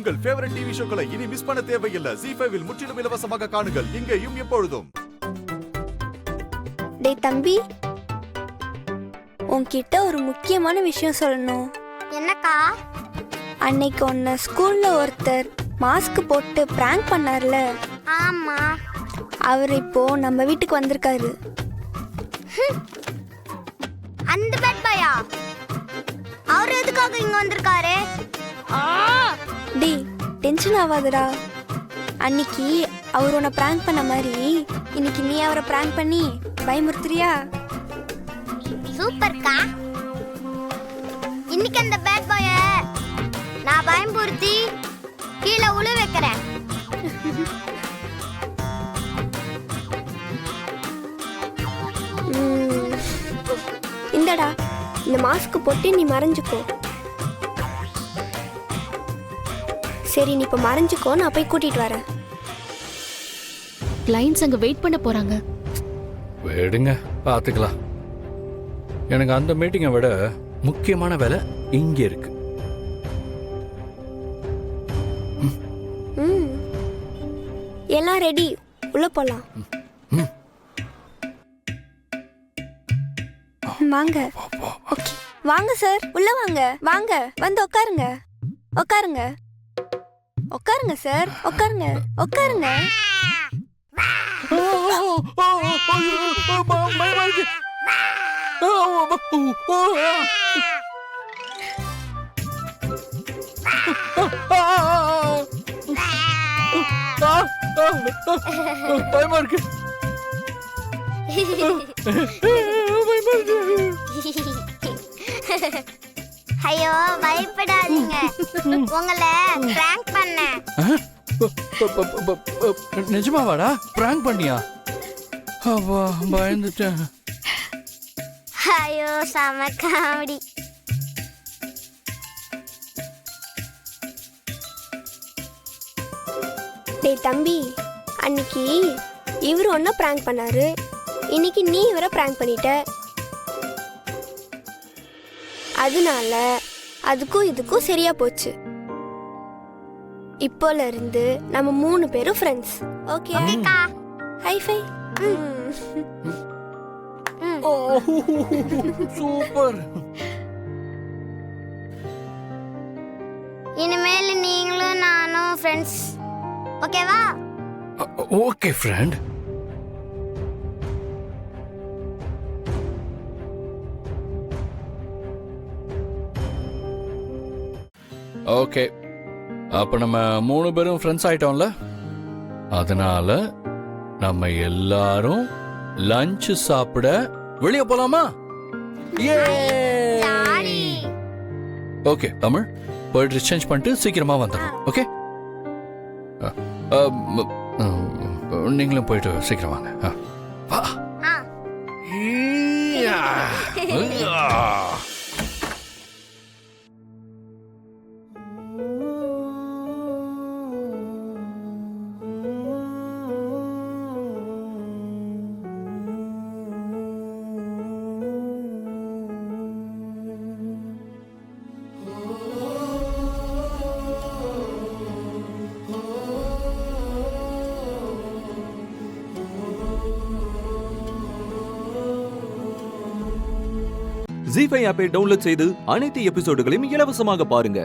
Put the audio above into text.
உங்கள் favourite TV ஷோக்களை இனி miss பண்ண தேவையில்லை. ZEE5 இல் முற்றிலும் இலவசமாக காணுங்கள். இங்கேயும் எப்பொழுதும். டேய் தம்பி, உன்கிட்ட ஒரு முக்கியமான விஷயம் சொல்லணும். என்னக்கா? அன்னைக்கு உன்னை ஸ்கூல்ல ஒருத்தர் மாஸ்க் போட்டு பிராங்க் பண்ணார்ல, ஆமா. அவர் இப்போ நம்ம வீட்டுக்கு வந்திருக்காரு. அந்த பேட் பாயா? அவர் எதுக்காக இங்க வந்திருக்காரு? டேய் டென்ஷன் ஆகாதடா. அன்னைக்கு அவர் உன்னை பிராங்க் பண்ண மாதிரி இன்னைக்கு நீ அவரை பிராங்க் பண்ணி பயமுறுத்துறியா? சூப்பர்க்கா. இன்னைக்கு அந்த பேட் பாய நான் பயம்புறுத்தி கீழே உழு வைக்கிறேன். இந்தடா, இந்த மாஸ்க் போட்டு நீ மறைஞ்சுக்கோ. சரி, நீ இப்ப மறைஞ்சுக்கோ, நான் போய் கூட்டிட்டு வரேன். கிளைண்ட்ஸ் அங்க வெயிட் பண்ண போறாங்க. விடுங்க, பார்த்துக்கலாம். எனக்கு அந்த மீட்டிங்கை விட முக்கியமான வேலை இங்க இருக்கு. எல்லாம் ரெடி, உள்ள போலாம். வாங்க. ஓகே, வாங்க சார், உள்ள வாங்க. வாங்க, வந்து உட்காருங்க. உட்காருங்க, உட்காருங்க சார், உட்காருங்க, உட்காருங்க. பயமா இருக்கு. ஐயோ பயப்படாதீங்க, உங்களை பிராங்க் பண்ணேன். நிஜமாவாடா? பிராங்க் பண்ணியா? அப்பா, பயந்துட்டேன். ஐயோ செம காமெடி. டேய் தம்பி, அன்னைக்கு இவரு ஒன்ன பிராங்க் பண்ணாரு, இன்னைக்கு நீ இவரை பிராங்க் பண்ணிட்ட. அதனால அதுக்கும் இதுக்கும் சரியா போச்சு. இப்போல இருந்து நம்ம 3 பேரும் friends. Okay? High five. Super. இனிமேல் நீங்களும் நானும் ஃப்ரெண்ட்ஸ், ஓகேவா? Okay friend. ஓகே, அப்ப நம்ம 3 பேரும் ஃப்ரெண்ட்ஸ் ஆயிட்டோம்ல. அதனால நம்ம எல்லாரும் லஞ்ச் சாப்பிட வெளியே போலாமா? ஓகே தமிழ், போயிட்டு சேஞ்ச் பண்ணிட்டு சீக்கிரமா வந்துடும். ஓகே, நீங்களும் போயிட்டு சீக்கிரம் வாங்க. வா. ZEE5 ஆப்பை டவுன்லோட் செய்து அனைத்து எபிசோடுகளையும் இலவசமாக பாருங்க.